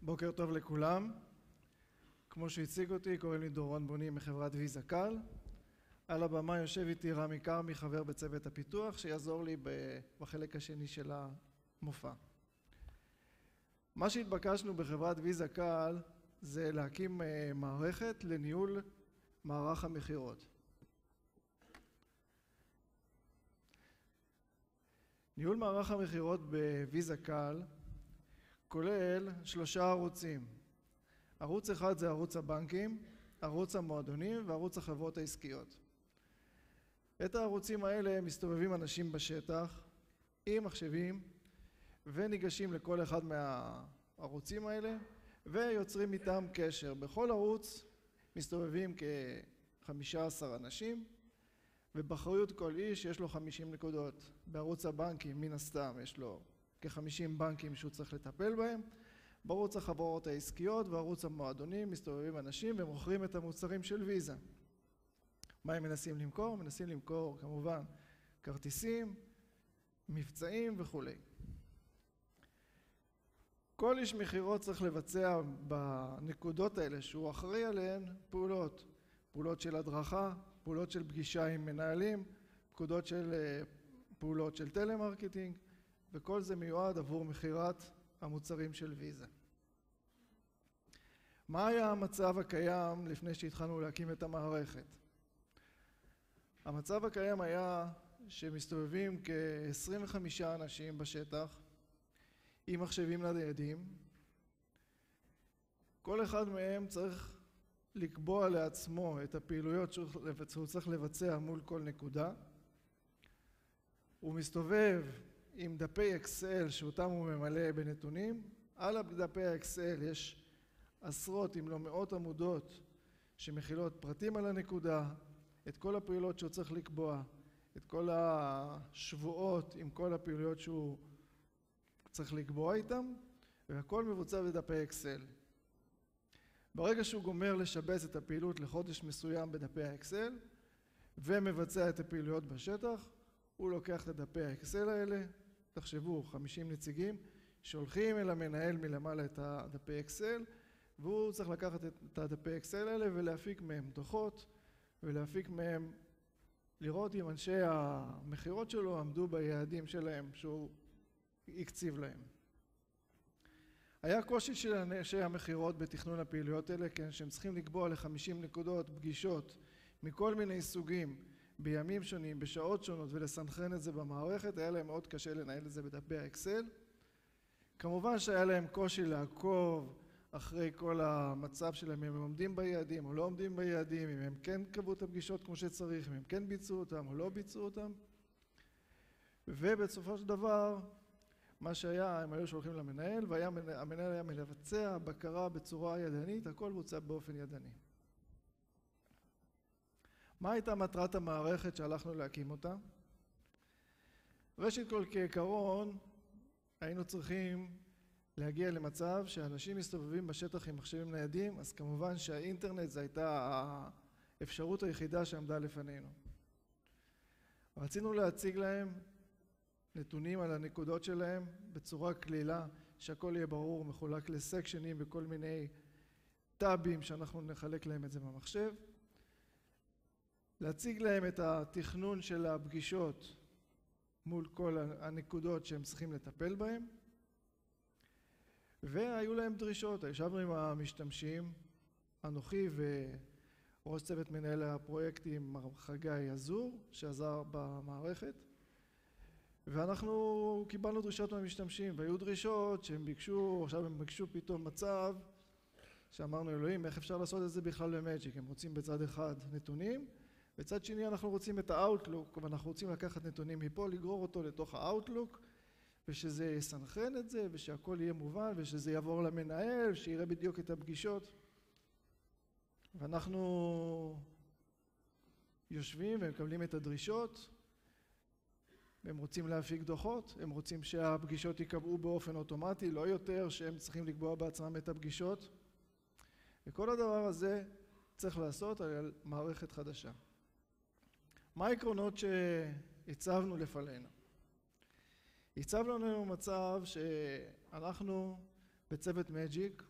בוקר טוב לכולם. כמו שהציג אותי, קוראים לי דורון בוני מחברת ויזה קל. על הבמה יושב איתי רמי קרמי, חבר בצוות הפיתוח, שיעזור לי בחלק השני של המופע. מה שהתבקשנו בחברת ויזה קל זה להקים מערכת לניהול מערך המכירות. ניהול מערך המכירות בוויזה קל כולל 3 ערוצים. ערוץ אחד זה ערוץ הבנקים, ערוץ המועדונים וערוץ החברות העסקיות. את הערוצים האלה מסתובבים אנשים בשטח עם מחשבים וניגשים לכל אחד מהערוצים האלה ויוצרים איתם קשר. בכל ערוץ מסתובבים כ-15 אנשים ובאחריות כל איש יש לו 50 נקודות. בערוץ הבנקים מן הסתם יש לו כ-50 בנקים שהוא צריך לטפל בהם. בערוץ החברות העסקיות וערוץ המועדונים מסתובבים אנשים ומוכרים את המוצרים של ויזה. מה הם מנסים למכור? מנסים למכור כמובן כרטיסים, מבצעים וכו'. כל איש מכירות צריך לבצע בנקודות האלה שהוא אחראי עליהן פעולות של הדרכה, פעולות של פגישה עם מנהלים, פעולות של טלמרקטינג, וכל זה מיועד עבור מכירת המוצרים של ויזה. מה היה המצב הקיים לפני שהתחלנו להקים את המערכת? המצב הקיים היה שמסתובבים כ-25 אנשים בשטח עם מחשבים ניידים. כל אחד מהם צריך לקבוע לעצמו את הפעילויות שהוא צריך לבצע מול כל נקודה. הוא מסתובב עם דפי אקסל שאותם הוא ממלא בנתונים. על דפי האקסל יש עשרות אם לא מאות עמודות שמכילות פרטים על הנקודה, את כל הפעולות שהוא צריך לקבוע, את כל השבועות עם כל הפעילויות שהוא צריך לקבוע איתם, והכל מבוצע בדפי אקסל. ברגע שהוא גומר לשבץ את הפעילות לחודש מסוים בדפי האקסל ומבצע את הפעילויות בשטח, הוא לוקח את הדפי האקסל האלה, תחשבו 50 נציגים שהולכים אל המנהל מלמעלה את הדפי אקסל, והוא צריך לקחת את הדפי אקסל האלה ולהפיק מהם דוחות ולהפיק מהם, לראות אם אנשי המכירות שלו עמדו ביעדים שלהם שהוא הקציב להם. היה קושי של אנשי המכירות בתכנון הפעילויות האלה, כן, שהם צריכים לקבוע ל-50 נקודות פגישות מכל מיני סוגים בימים שונים, בשעות שונות, ולסנכרן את זה במערכת. היה להם מאוד קשה לנהל את זה בדפי האקסל. כמובן שהיה להם קושי לעקוב אחרי כל המצב שלהם, אם הם עומדים ביעדים או לא עומדים ביעדים, אם הם כן קבעו את הפגישות כמו שצריך, אם הם כן ביצעו אותם או לא ביצעו אותם. ובסופו של דבר, מה שהיה, הם היו שולחים למנהל, והמנהל היה מבצע בקרה בצורה ידנית, הכל בוצע באופן ידני. מה הייתה מטרת המערכת שהלכנו להקים אותה? ראשית כל, כעיקרון, היינו צריכים להגיע למצב שאנשים מסתובבים בשטח עם מחשבים ניידים, אז כמובן שהאינטרנט זו הייתה האפשרות היחידה שעמדה לפנינו. רצינו להציג להם נתונים על הנקודות שלהם בצורה כלילה, שהכל יהיה ברור ומחולק לסקשנים וכל מיני טאבים שאנחנו נחלק להם את זה במחשב. להציג להם את התכנון של הפגישות מול כל הנקודות שהם צריכים לטפל בהם. והיו להם דרישות. ישבנו עם המשתמשים, אנוכי וראש צוות מנהל הפרויקטים מר חגי אזור, שעזר במערכת. ואנחנו קיבלנו דרישות מהמשתמשים, והיו דרישות שהם ביקשו, עכשיו הם ביקשו פתאום מצב שאמרנו, אלוהים, איך אפשר לעשות את זה בכלל במג'יק? הם רוצים בצד אחד נתונים, בצד שני אנחנו רוצים את האוטלוק, ואנחנו רוצים לקחת נתונים מפה, לגרור אותו לתוך האוטלוק, ושזה יסנכרן את זה, ושהכל יהיה מובן, ושזה יעבור למנהל, שיראה בדיוק את הפגישות. ואנחנו יושבים ומקבלים את הדרישות, הם רוצים להפיק דוחות, הם רוצים שהפגישות יקבעו באופן אוטומטי, לא יותר שהם צריכים לקבוע בעצמם את הפגישות. וכל הדבר הזה צריך לעשות על מערכת חדשה. מה העקרונות שהצבנו לפנינו? הצבנו לנו מצב שאנחנו בצוות מג'יק,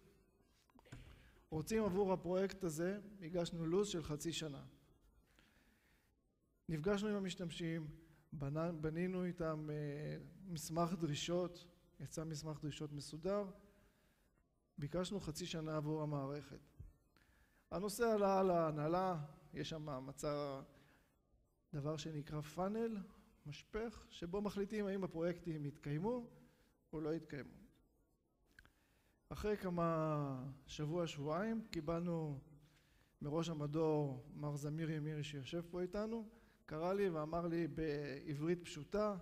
רוצים עבור הפרויקט הזה, הגשנו לו"ז של חצי שנה. נפגשנו עם המשתמשים, בנינו איתם מסמך דרישות, יצא מסמך דרישות מסודר, ביקשנו חצי שנה עבור המערכת. הנושא עלה על ההנהלה, יש שם מצא דבר שנקרא פאנל, משפך, שבו מחליטים האם הפרויקטים יתקיימו או לא יתקיימו. אחרי כמה שבועיים קיבלנו מראש המדור מר זמיר ימירי שיושב פה איתנו, קרא לי ואמר לי בעברית פשוטה,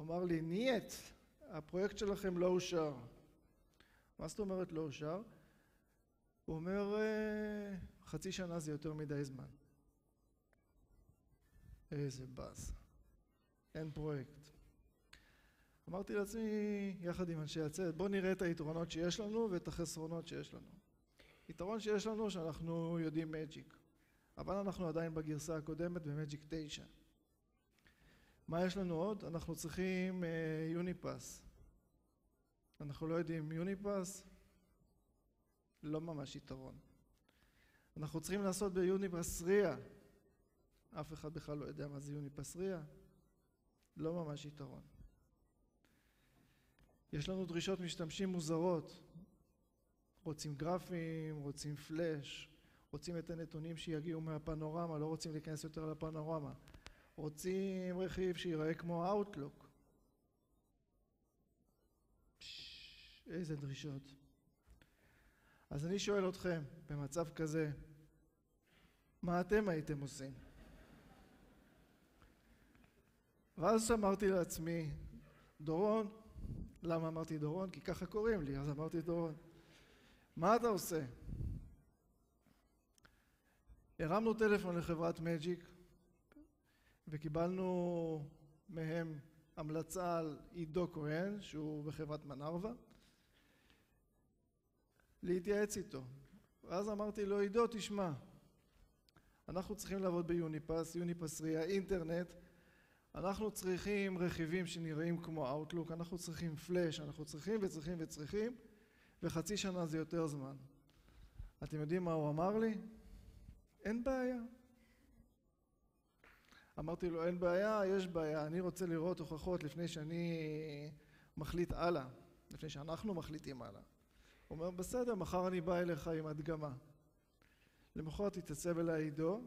אמר לי נייט, הפרויקט שלכם לא אושר. מה זאת אומרת לא אושר? הוא אומר חצי שנה זה יותר מדי זמן. איזה באז, אין פרויקט. אמרתי לעצמי יחד עם אנשי הצוות, בוא נראה את היתרונות שיש לנו ואת החסרונות שיש לנו. יתרון שיש לנו שאנחנו יודעים מג'יק, אבל אנחנו עדיין בגרסה הקודמת במג'יק 9. מה יש לנו עוד? אנחנו צריכים יוניפס. אנחנו לא יודעים יוניפס, לא ממש יתרון. אנחנו צריכים לעשות ביוניפס ריה. אף אחד בכלל לא יודע מה זה יוניפס ריה, לא ממש יתרון. יש לנו דרישות משתמשים מוזרות, רוצים גרפים, רוצים פלאש, רוצים את הנתונים שיגיעו מהפנורמה, לא רוצים להיכנס יותר לפנורמה, רוצים רכיב שיראה כמו אאוטלוק. איזה דרישות. אז אני שואל אתכם, במצב כזה, מה אתם הייתם עושים? ואז אמרתי לעצמי, דורון, למה אמרתי דורון? כי ככה קוראים לי, אז אמרתי דורון. מה אתה עושה? הרמנו טלפון לחברת מג'יק וקיבלנו מהם המלצה על עידו כהן, שהוא בחברת מנרווה, להתייעץ איתו. ואז אמרתי לו, עידו, תשמע, אנחנו צריכים לעבוד ביוניפס, יוניפס ריה, אינטרנט, אנחנו צריכים רכיבים שנראים כמו אאוטלוק, אנחנו צריכים פלאש, אנחנו צריכים וצריכים, וחצי שנה זה יותר זמן. אתם יודעים מה הוא אמר לי? אין בעיה. אמרתי לו, אין בעיה, יש בעיה, אני רוצה לראות הוכחות לפני שאני מחליט הלאה, לפני שאנחנו מחליטים הלאה. הוא אומר, בסדר, מחר אני בא אליך עם הדגמה. למחרת התעצב אליי עידו,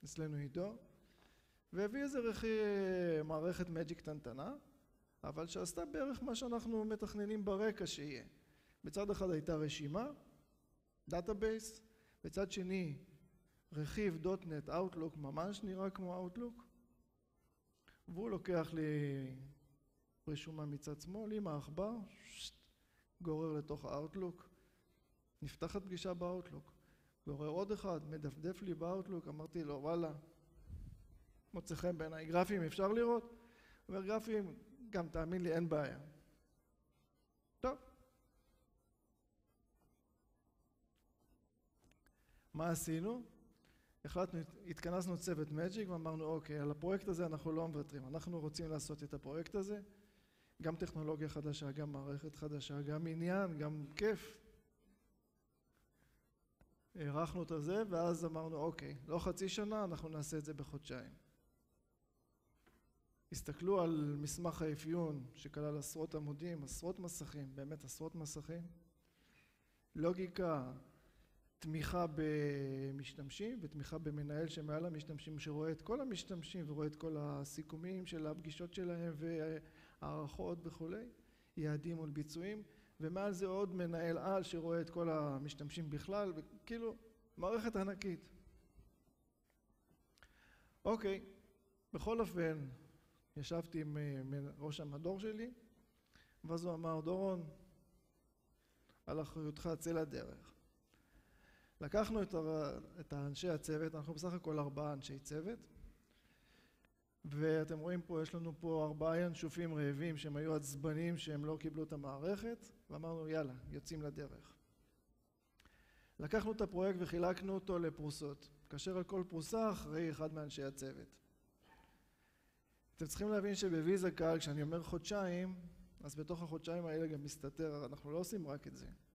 אצלנו עידו, והביא איזה מערכת מג'יק קטנטנה, אבל שעשתה בערך מה שאנחנו מתכננים ברקע שיהיה. בצד אחד הייתה רשימה, דאטאבייס, בצד שני רכיב .NET Outlook ממש נראה כמו Outlook, והוא לוקח לי רשומה מצד שמאל עם העכבר, גורר לתוך ה-Outlook, נפתחת פגישה ב-Outlook, גורר עוד אחד, מדפדף לי ב-Outlook, אמרתי לו וואלה, מוצא חן בעיניי, גרפים אפשר לראות? הוא אומר גרפים, גם תאמין לי אין בעיה. טוב. מה עשינו? התכנסנו צוות מג'יק ואמרנו אוקיי, על הפרויקט הזה אנחנו לא מוותרים, אנחנו רוצים לעשות את הפרויקט הזה, גם טכנולוגיה חדשה, גם מערכת חדשה, גם עניין, גם כיף. הערכנו את זה ואז אמרנו אוקיי, לא חצי שנה, אנחנו נעשה את זה בחודשיים. הסתכלו על מסמך האפיון שכלל עשרות עמודים, עשרות מסכים, באמת עשרות מסכים, לוגיקה, תמיכה במשתמשים ותמיכה במנהל שמעל המשתמשים שרואה את כל המשתמשים ורואה את כל הסיכומים של הפגישות שלהם והערכות וכולי, יעדים מול ביצועים, ומעל זה עוד מנהל על שרואה את כל המשתמשים בכלל, וכאילו מערכת ענקית. אוקיי, בכל אופן ישבתי עם ראש המדור שלי, ואז הוא אמר, דורון, על אחריותך צא לדרך. לקחנו את האנשי הצוות, אנחנו בסך הכל 4 אנשי צוות, ואתם רואים פה, יש לנו פה 4 ינשופים רעבים שהם היו עצבנים שהם לא קיבלו את המערכת, ואמרנו יאללה, יוצאים לדרך. לקחנו את הפרויקט וחילקנו אותו לפרוסות, כאשר על כל פרוסה אחראי אחד מאנשי הצוות. אתם צריכים להבין שבוויזה קל, כשאני אומר חודשיים, אז בתוך החודשיים האלה גם מסתתר, אנחנו לא עושים רק את זה.